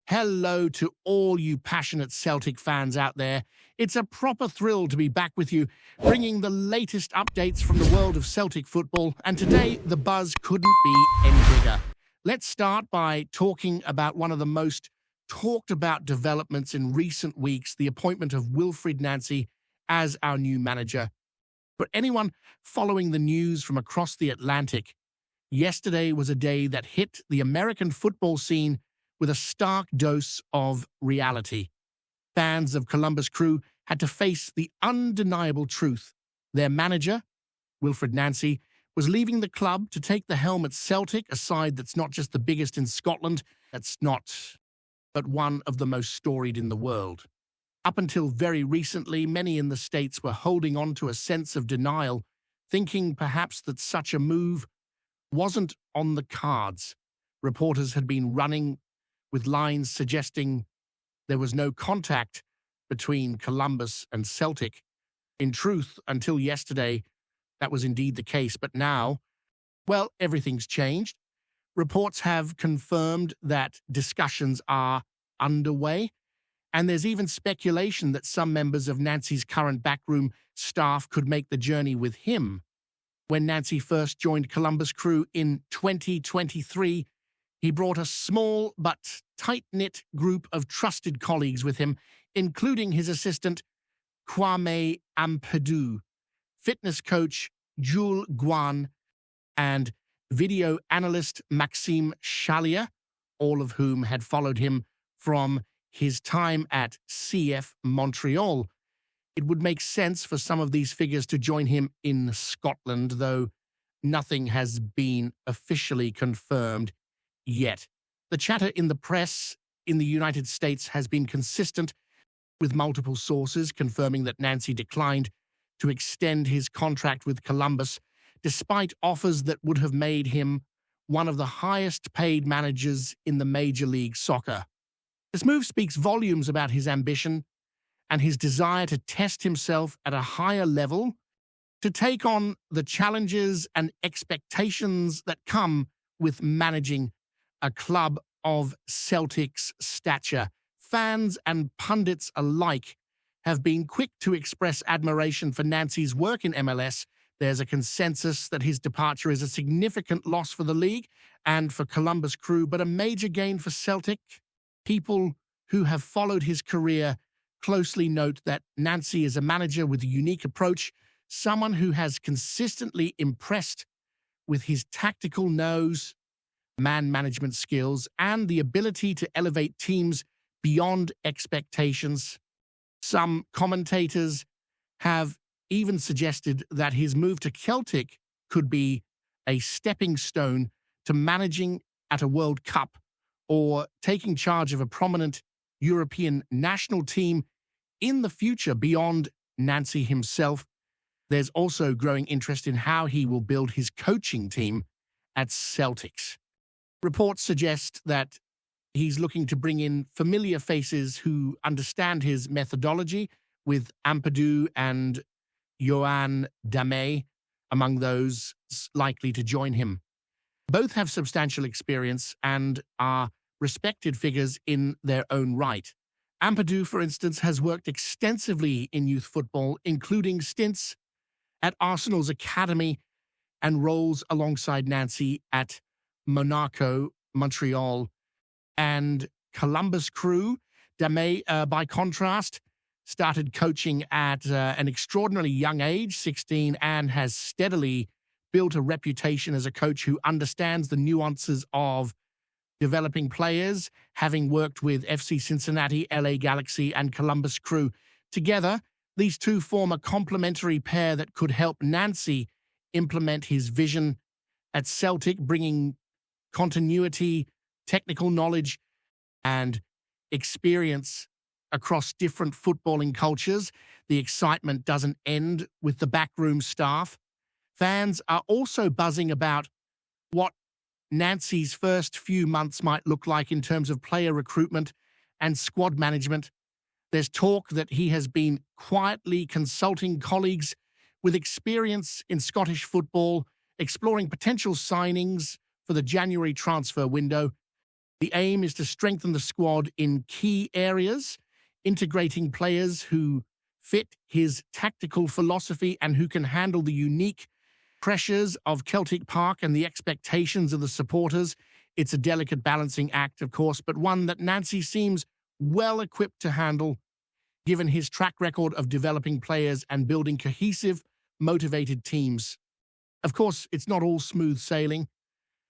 Hello to all you passionate Celtic fans out there. It's a proper thrill to be back with you, bringing the latest updates from the world of Celtic football, and today the buzz couldn't be any bigger. Let's start by talking about one of the most talked about developments in recent weeks, the appointment of Wilfried Nancy as our new manager. For anyone following the news from across the Atlantic, yesterday was a day that hit the American football scene with a stark dose of reality. Fans of Columbus Crew had to face the undeniable truth. Their manager, Wilfried Nancy, was leaving the club to take the helm at Celtic, a side that's not just the biggest in Scotland, but one of the most storied in the world. Up until very recently, many in the States were holding on to a sense of denial, thinking perhaps that such a move wasn't on the cards. Reporters had been running with lines suggesting there was no contact between Columbus and Celtic. In truth, until yesterday, that was indeed the case. But now, well, everything's changed. Reports have confirmed that discussions are underway, and there's even speculation that some members of Nancy's current backroom staff could make the journey with him. When Nancy first joined Columbus Crew in 2023, he brought a small but tight-knit group of trusted colleagues with him, including his assistant, Kwame Ampadu, fitness coach Jules Guan, and video analyst Maxime Chalia, all of whom had followed him from his time at CF Montreal. It would make sense for some of these figures to join him in Scotland, though nothing has been officially confirmed yet. The chatter in the press in the United States has been consistent, with multiple sources confirming that Nancy declined to extend his contract with Columbus, despite offers that would have made him one of the highest-paid managers in the Major League Soccer. This move speaks volumes about his ambition and his desire to test himself at a higher level, to take on the challenges and expectations that come with managing a club of Celtic's stature. Fans and pundits alike have been quick to express admiration for Nancy's work in MLS. There's a consensus that his departure is a significant loss for the league and for Columbus Crew, but a major gain for Celtic. People who have followed his career closely note that Nancy is a manager with a unique approach, someone who has consistently impressed with his tactical nose, man management skills, and the ability to elevate teams beyond expectations. Some commentators have even suggested that his move to Celtic could be a stepping stone to managing at a World Cup or taking charge of a prominent European national team in the future beyond Nancy himself. There's also growing interest in how he will build his coaching team at Celtics. Reports suggest that he's looking to bring in familiar faces who understand his methodology, with Ampadu and Yoann Damet among those likely to join him. Both have substantial experience and are respected figures in their own right. Ampadu, for instance, has worked extensively in youth football, including stints at Arsenal's academy and roles alongside Nancy at Monaco, Montreal, and Columbus Crew. Damet, by contrast, started coaching at an extraordinarily young age, 16, and has steadily built a reputation as a coach who understands the nuances of developing players, having worked with FC Cincinnati, LA Galaxy, and Columbus Crew. Together, these two form a complementary pair that could help Nancy implement his vision at Celtic, bringing continuity, technical knowledge, and experience across different footballing cultures. The excitement doesn't end with the backroom staff. Fans are also buzzing about what Nancy's first few months might look like in terms of player recruitment and squad management. There's talk that he has been quietly consulting colleagues with experience in Scottish football, exploring potential signings for the January transfer window. The aim is to strengthen the squad in key areas, integrating players who fit his tactical philosophy and who can handle the unique pressures of Celtic Park and the expectations of the supporters. It's a delicate balancing act, of course, but one that Nancy seems well equipped to handle, given his track record of developing players and building cohesive, motivated teams. Of course, it's not all smooth sailing.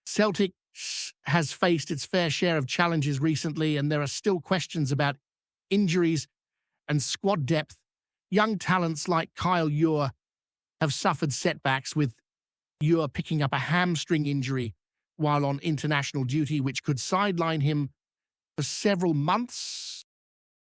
Celtic has faced its fair share of challenges recently, and there are still questions about injuries and squad depth. Young talents like Kyle Ure have suffered setbacks, with Ure picking up a hamstring injury while on international duty, which could sideline him for several months.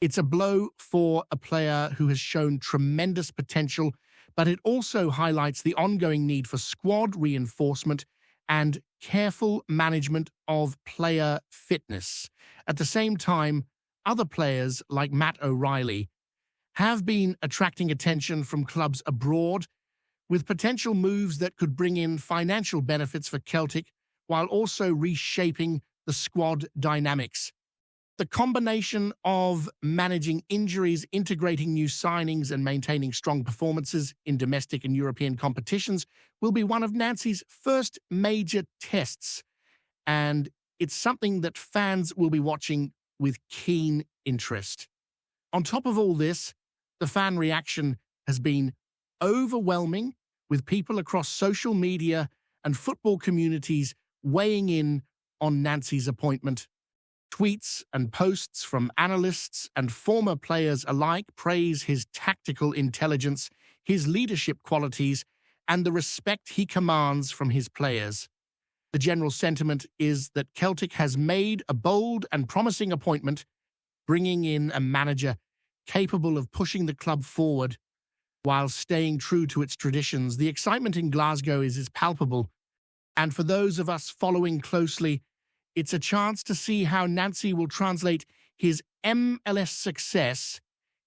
It's a blow for a player who has shown tremendous potential, but it also highlights the ongoing need for squad reinforcement and careful management of player fitness. At the same time, other players like Matt O'Reilly have been attracting attention from clubs abroad, with potential moves that could bring in financial benefits for Celtic while also reshaping the squad dynamics. The combination of managing injuries, integrating new signings, and maintaining strong performances in domestic and European competitions will be one of Nancy's first major tests, and it's something that fans will be watching with keen interest. On top of all this, the fan reaction has been overwhelming, with people across social media and football communities weighing in on Nancy's appointment. Tweets and posts from analysts and former players alike praise his tactical intelligence, his leadership qualities, and the respect he commands from his players. The general sentiment is that Celtic has made a bold and promising appointment, bringing in a manager capable of pushing the club forward while staying true to its traditions. The excitement in Glasgow is palpable, and for those of us following closely, it's a chance to see how Nancy will translate his MLS success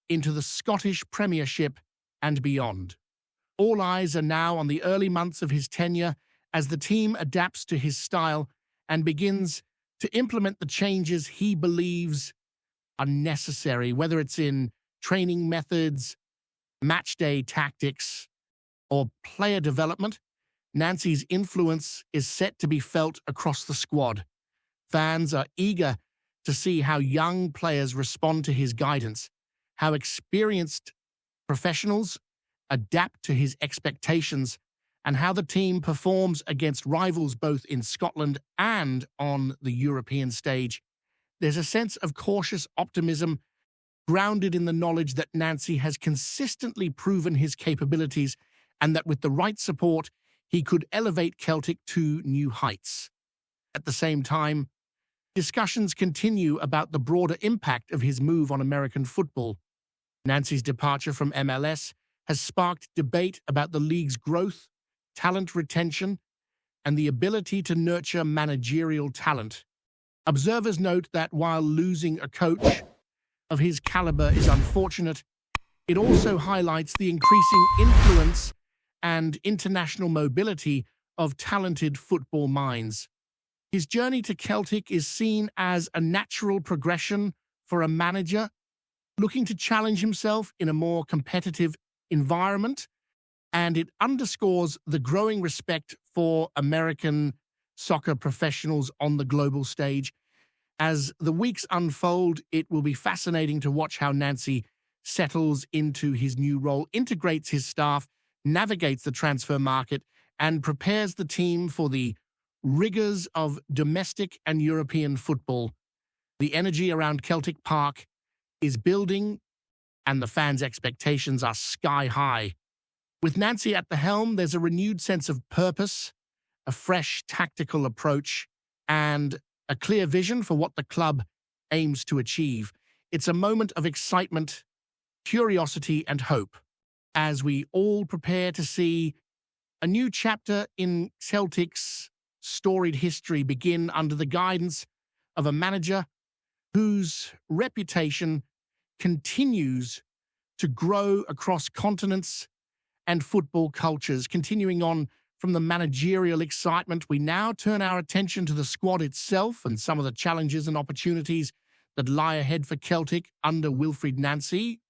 into the Scottish Premiership and beyond. All eyes are now on the early months of his tenure as the team adapts to his style and begins to implement the changes he believes are necessary, whether it's in training methods, matchday tactics, or player development. Nancy's influence is set to be felt across the squad. Fans are eager to see how young players respond to his guidance, how experienced professionals adapt to his expectations, and how the team performs against rivals both in Scotland and on the European stage. There's a sense of cautious optimism grounded in the knowledge that Nancy has consistently proven his capabilities and that with the right support, he could elevate Celtic to new heights. At the same time, discussions continue about the broader impact of his move on American football. Nancy's departure from MLS has sparked debate about the league's growth, talent retention, and the ability to nurture managerial talent. Observers note that while losing a coach of his caliber is unfortunate, it also highlights the increasing influence and international mobility of talented football minds. His journey to Celtic is seen as a natural progression for a manager looking to challenge himself in a more competitive environment, and it underscores the growing respect for American soccer professionals on the global stage. As the weeks unfold, it will be fascinating to watch how Nancy settles into his new role, integrates his staff, navigates the transfer market, and prepares the team for the rigors of domestic and European football. The energy around Celtic Park is building, and the fans' expectations are sky high. With Nancy at the helm, there's a renewed sense of purpose, a fresh tactical approach, and a clear vision for what the club aims to achieve. It's a moment of excitement, curiosity, and hope as we all prepare to see a new chapter in Celtic's storied history begin under the guidance of a manager whose reputation continues to grow across continents and football cultures, continuing on from the managerial excitement, we now turn our attention to the squad itself and some of the challenges and opportunities that lie ahead for Celtic under Wilfried Nancy.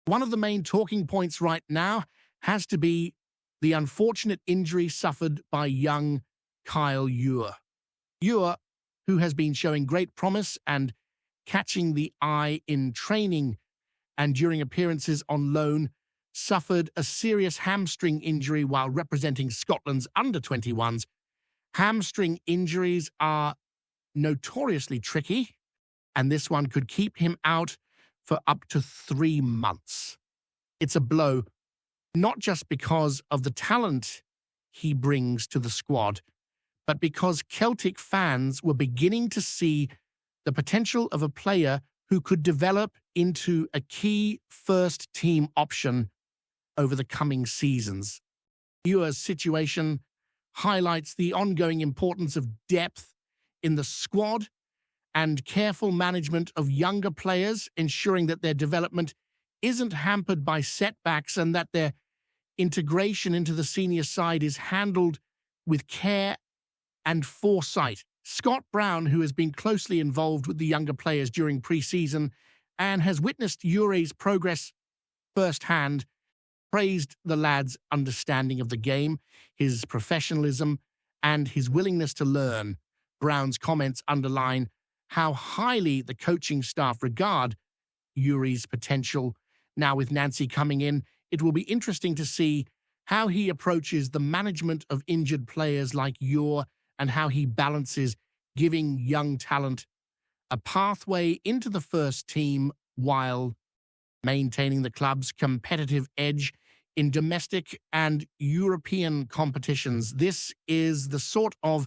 One of the main talking points right now has to be the unfortunate injury suffered by young Kyle Ure. Ure, who has been showing great promise and catching the eye in training and during appearances on loan, suffered a serious hamstring injury while representing Scotland's under-21s. Hamstring injuries are notoriously tricky, and this one could keep him out for up to 3 months. It's a blow, not just because of the talent he brings to the squad, but because Celtic fans were beginning to see the potential of a player who could develop into a key first-team option over the coming seasons. Ure's situation highlights the ongoing importance of depth in the squad and careful management of younger players, ensuring that their development isn't hampered by setbacks and that their integration into the senior side is handled with care and foresight. Scott Brown, who has been closely involved with the younger players during pre-season and has witnessed Ure's progress firsthand, praised the lad's understanding of the game, his professionalism, and his willingness to learn. Brown's comments underline how highly the coaching staff regard Ure's potential. Now, with Nancy coming in, it will be interesting to see how he approaches the management of injured players like Ure and how he balances giving young talent a pathway into the first team while maintaining the club's competitive edge in domestic and European competitions. This is the sort of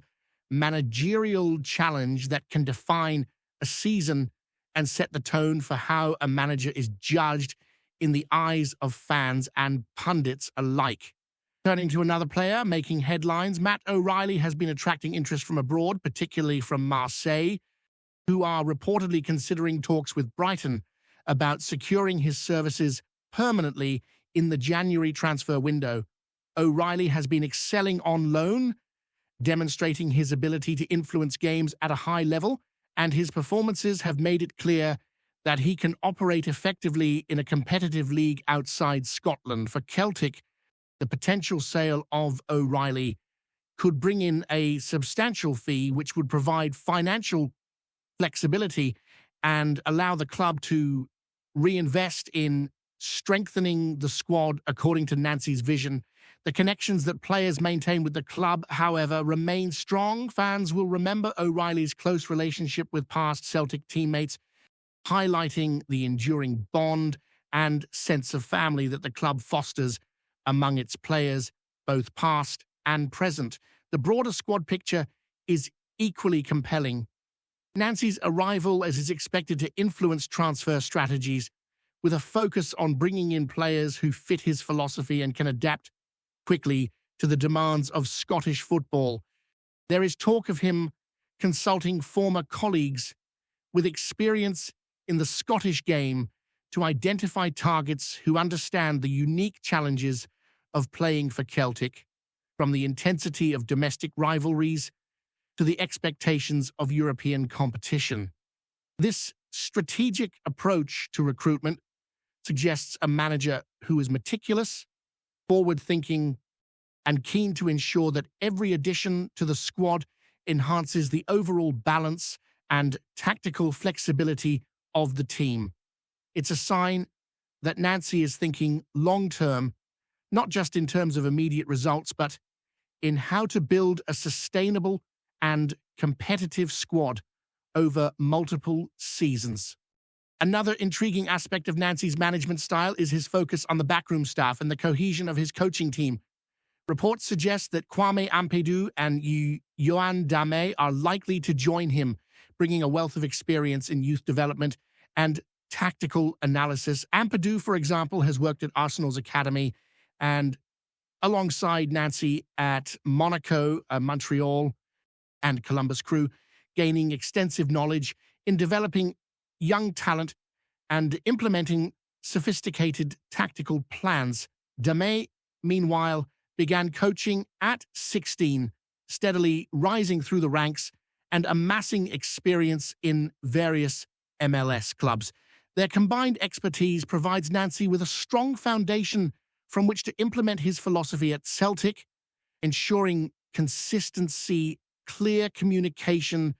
managerial challenge that can define a season and set the tone for how a manager is judged in the eyes of fans and pundits alike. Turning to another player making headlines, Matt O'Reilly has been attracting interest from abroad, particularly from Marseille, who are reportedly considering talks with Brighton about securing his services permanently in the January transfer window. O'Reilly has been excelling on loan, demonstrating his ability to influence games at a high level, and his performances have made it clear that he can operate effectively in a competitive league outside Scotland. For Celtic, the potential sale of O'Reilly could bring in a substantial fee which would provide financial flexibility and allow the club to reinvest in strengthening the squad according to Nancy's vision. The connections that players maintain with the club, however, remain strong. Fans will remember O'Reilly's close relationship with past Celtic teammates, highlighting the enduring bond and sense of family that the club fosters among its players, both past and present. The broader squad picture is equally compelling. Nancy's arrival is expected to influence transfer strategies, with a focus on bringing in players who fit his philosophy and can adapt quickly to the demands of Scottish football. There is talk of him consulting former colleagues with experience in the Scottish game to identify targets who understand the unique challenges of playing for Celtic, from the intensity of domestic rivalries to the expectations of European competition. This strategic approach to recruitment suggests a manager who is meticulous, forward-thinking, and keen to ensure that every addition to the squad enhances the overall balance and tactical flexibility of the team. It's a sign that Nancy is thinking long-term, not just in terms of immediate results, but in how to build a sustainable and competitive squad over multiple seasons. Another intriguing aspect of Nancy's management style is his focus on the backroom staff and the cohesion of his coaching team. Reports suggest that Kwame Ampadu and Yohan Dame are likely to join him, bringing a wealth of experience in youth development and tactical analysis. Ampadu, for example, has worked at Arsenal's academy and alongside Nancy at Monaco, Montreal, and Columbus Crew, gaining extensive knowledge in developing young talent and implementing sophisticated tactical plans. Dame, meanwhile, began coaching at 16, steadily rising through the ranks and amassing experience in various MLS clubs. Their combined expertise provides Nancy with a strong foundation from which to implement his philosophy at Celtic, ensuring consistency, clear communication,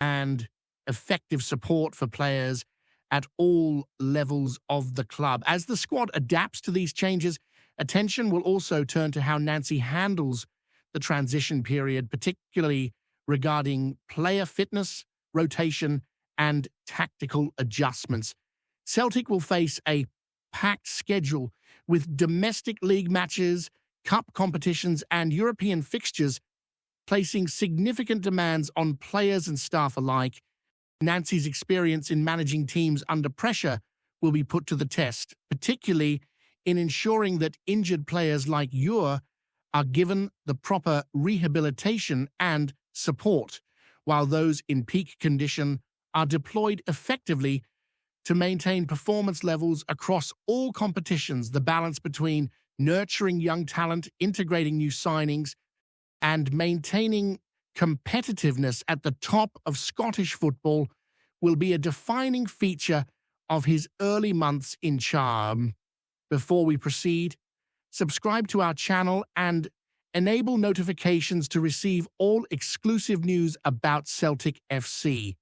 and effective support for players at all levels of the club. As the squad adapts to these changes, attention will also turn to how Nancy handles the transition period, particularly regarding player fitness, rotation, and tactical adjustments. Celtic will face a packed schedule with domestic league matches, cup competitions, and European fixtures, placing significant demands on players and staff alike. Nancy's experience in managing teams under pressure will be put to the test, particularly in ensuring that injured players like Ure are given the proper rehabilitation and support, while those in peak condition are deployed effectively to maintain performance levels across all competitions. The balance between nurturing young talent, integrating new signings, and maintaining competitiveness at the top of Scottish football will be a defining feature of his early months in charge. Before we proceed, subscribe to our channel and enable notifications to receive all exclusive news about Celtic FC.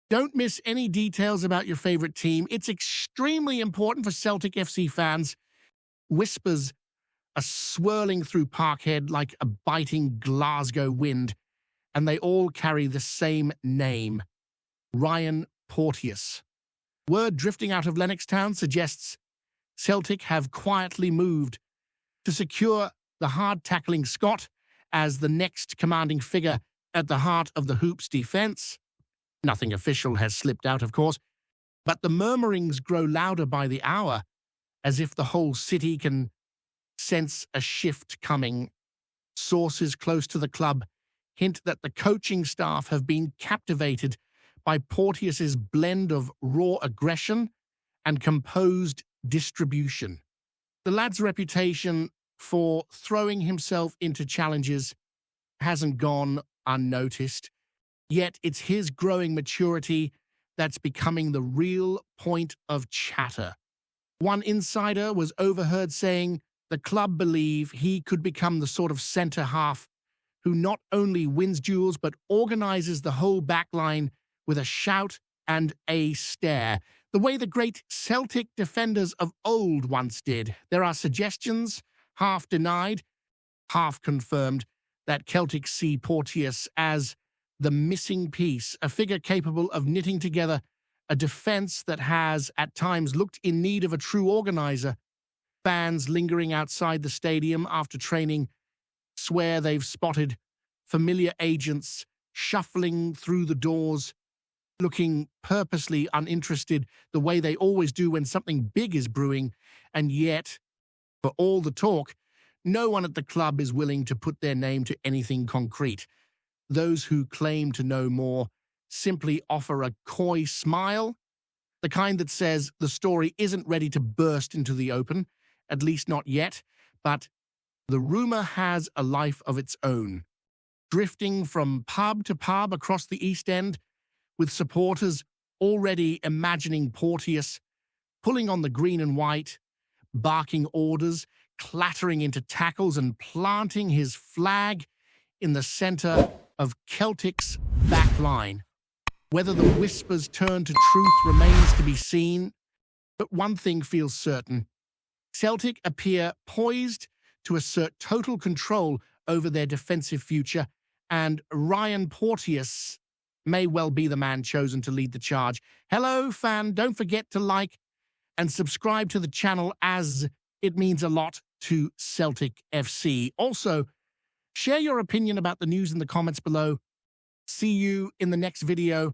Don't miss any details about your favorite team. It's extremely important for Celtic FC fans. Whispers are swirling through Parkhead like a biting Glasgow wind, and they all carry the same name, Ryan Portius. Word drifting out of Lennoxtown suggests Celtic have quietly moved to secure the hard-tackling Scot as the next commanding figure at the heart of the Hoops defense. Nothing official has slipped out, of course, but the murmurings grow louder by the hour, as if the whole city can sense a shift coming. Sources close to the club hint that the coaching staff have been captivated by Portius's blend of raw aggression and composed distribution. The lad's reputation for throwing himself into challenges hasn't gone unnoticed, yet it's his growing maturity that's becoming the real point of chatter. One insider was overheard saying the club believe he could become the sort of centre-half who not only wins duels but organizes the whole backline with a shout and a stare, the way the great Celtic defenders of old once did. There are suggestions, half denied, half confirmed, that Celtic see Portius as the missing piece, a figure capable of knitting together a defense that has at times looked in need of a true organizer. Fans lingering outside the stadium after training swear they've spotted familiar agents shuffling through the doors, looking purposely uninterested, the way they always do when something big is brewing. And yet, for all the talk, no one at the club is willing to put their name to anything concrete. Those who claim to know more simply offer a coy smile, the kind that says the story isn't ready to burst into the open, at least not yet, but the rumor has a life of its own, drifting from pub to pub across the East End, with supporters already imagining Portius pulling on the green and white, barking orders, clattering into tackles, and planting his flag in the center of Celtic's back line. Whether the whispers turn to truth remains to be seen, but one thing feels certain. Celtic appear poised to assert total control over their defensive future, and Ryan Portius may well be the man chosen to lead the charge. Hello, fan. Don't forget to like and subscribe to the channel, as it means a lot to Celtic FC. Also, share your opinion about the news in the comments below. See you in the next video.